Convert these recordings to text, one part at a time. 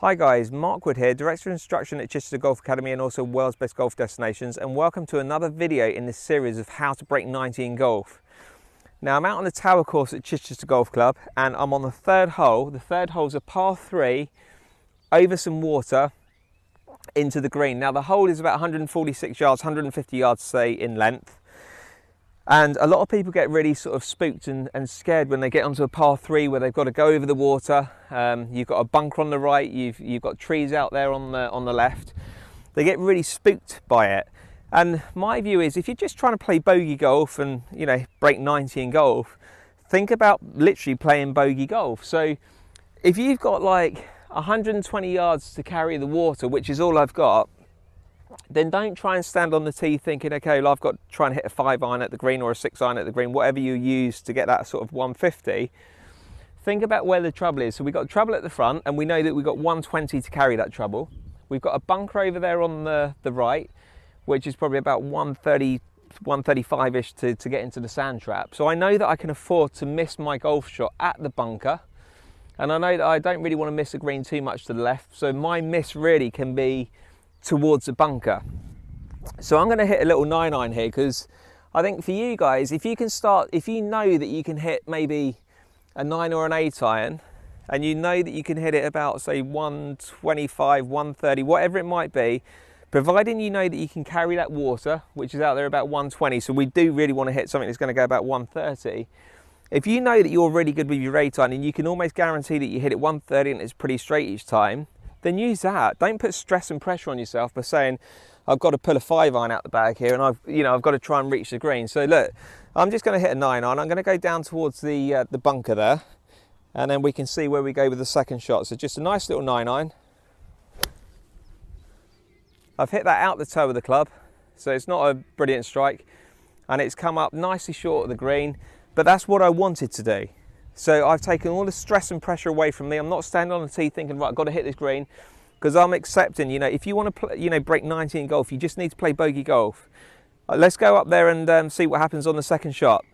Hi guys, Mark Wood here, Director of Instruction at Chichester Golf Academy and also World's Best Golf Destinations, and welcome to another video in this series of how to break 90 in golf. Now I'm out on the tower course at Chichester Golf Club and I'm on the third hole. The third hole is a par 3 over some water into the green. Now the hole is about 146 yards, 150 yards say in length. And a lot of people get really sort of spooked and scared when they get onto a par 3 where they've got to go over the water. You've got a bunker on the right, you've got trees out there on the left. They get really spooked by it. And my view is, if you're just trying to play bogey golf and break 90 in golf, think about literally playing bogey golf. So if you've got like 120 yards to carry the water, which is all I've got, then don't try and stand on the tee thinking, okay, well, I've got to try and hit a 5-iron at the green or a 6-iron at the green, whatever you use to get that sort of 150. Think about where the trouble is. So we've got trouble at the front, and we know that we've got 120 to carry that trouble. We've got a bunker over there on the right, which is probably about 130, 135-ish to get into the sand trap. So I know that I can afford to miss my golf shot at the bunker, and I know that I don't really want to miss the green too much to the left. So my miss really can be towards the bunker. So I'm going to hit a little 9-iron here, because I think for you guys, if you know that you can hit maybe a 9 or an 8-iron, and you know that you can hit it about say 125, 130, whatever it might be, providing you know that you can carry that water, which is out there about 120, so we do really want to hit something that's going to go about 130. If you know that you're really good with your 8-iron and you can almost guarantee that you hit it 130 and it's pretty straight each time, then use that. Don't put stress and pressure on yourself by saying, I've got to pull a 5-iron out the bag here and I've got to try and reach the green. So look, I'm just going to hit a 9-iron. I'm going to go down towards the bunker there, and then we can see where we go with the second shot. So just a nice little 9-iron. I've hit that out the toe of the club, so it's not a brilliant strike, and it's come up nicely short of the green, but that's what I wanted to do. So I've taken all the stress and pressure away from me. I'm not standing on the tee thinking, right, I've got to hit this green, because I'm accepting, if you want to play, break 90 in golf, you just need to play bogey golf. Let's go up there and see what happens on the second shot.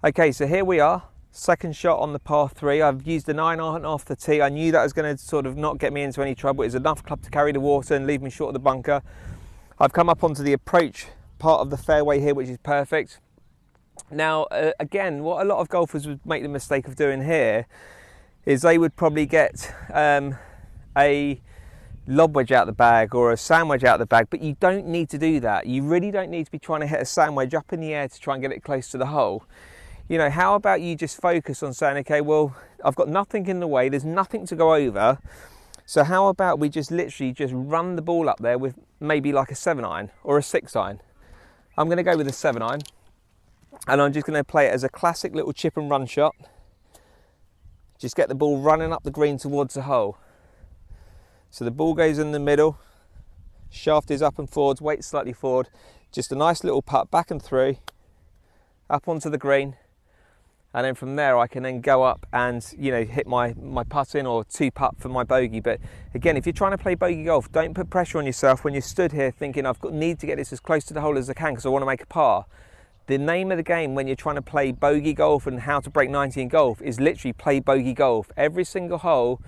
Okay, so here we are, second shot on the par 3. I've used a 9-iron off the tee. I knew that was going to sort of not get me into any trouble. It's enough club to carry the water and leave me short of the bunker. I've come up onto the approach part of the fairway here, which is perfect. Now, again, what a lot of golfers would make the mistake of doing here is they would probably get a lob wedge out the bag or a sand wedge out the bag, but you don't need to do that. You really don't need to be trying to hit a sand wedge up in the air to try and get it close to the hole. How about you just focus on saying, okay, well, I've got nothing in the way, there's nothing to go over, so how about we just literally just run the ball up there with maybe like a 7-iron or a 6-iron. I'm going to go with a 7-iron. And I'm just going to play it as a classic little chip and run shot. Just get the ball running up the green towards the hole. So the ball goes in the middle, shaft is up and forwards, weight slightly forward. Just a nice little putt back and through, up onto the green. And then from there I can then go up and hit my putt in or 2-putt for my bogey. But again, if you're trying to play bogey golf, don't put pressure on yourself when you're stood here thinking, need to get this as close to the hole as I can because I want to make a par. The name of the game when you're trying to play bogey golf and how to break 90 in golf is literally play bogey golf. Every single hole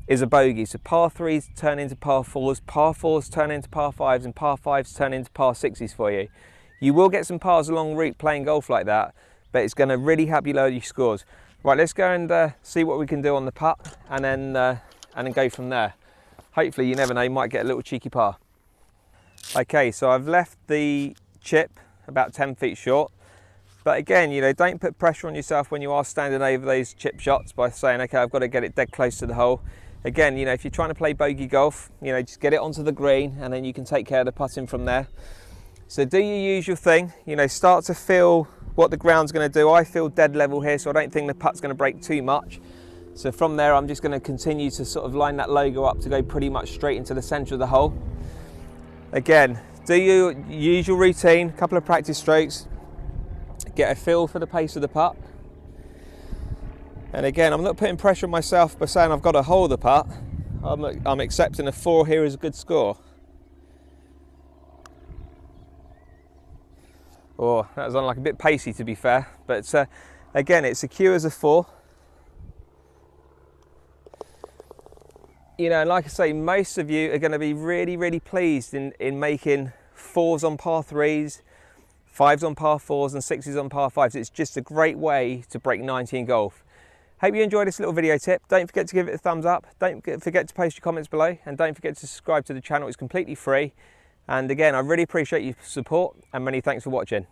is a bogey. So par 3s turn into par 4s, par 4s turn into par 5s, and par 5s turn into par 6s for you. You will get some pars along route playing golf like that, but it's going to really help you lower your scores. Right, let's go and see what we can do on the putt, and then go from there. Hopefully, you never know, you might get a little cheeky par. Okay, so I've left the chip about 10 feet short. But again, don't put pressure on yourself when you are standing over those chip shots by saying, okay, I've got to get it dead close to the hole. Again, if you're trying to play bogey golf, just get it onto the green and then you can take care of the putting from there. So do your usual thing, start to feel what the ground's going to do. I feel dead level here, so I don't think the putt's going to break too much. So from there, I'm just going to continue to sort of line that logo up to go pretty much straight into the centre of the hole. Again, do your usual routine, a couple of practice strokes, get a feel for the pace of the putt. And again, I'm not putting pressure on myself by saying I've got to hold the putt. I'm accepting a 4 here as a good score. Oh, that was on like a bit pacey to be fair, but again, it's secure as a 4. You know, like I say, most of you are going to be really pleased in making 4s on par 3s, 5s on par 4s and 6s on par 5s. It's just a great way to break 90 in golf. Hope you enjoyed this little video tip. Don't forget to give it a thumbs up. Don't forget to post your comments below, and don't forget to subscribe to the channel. It's completely free. And again, I really appreciate your support, and many thanks for watching.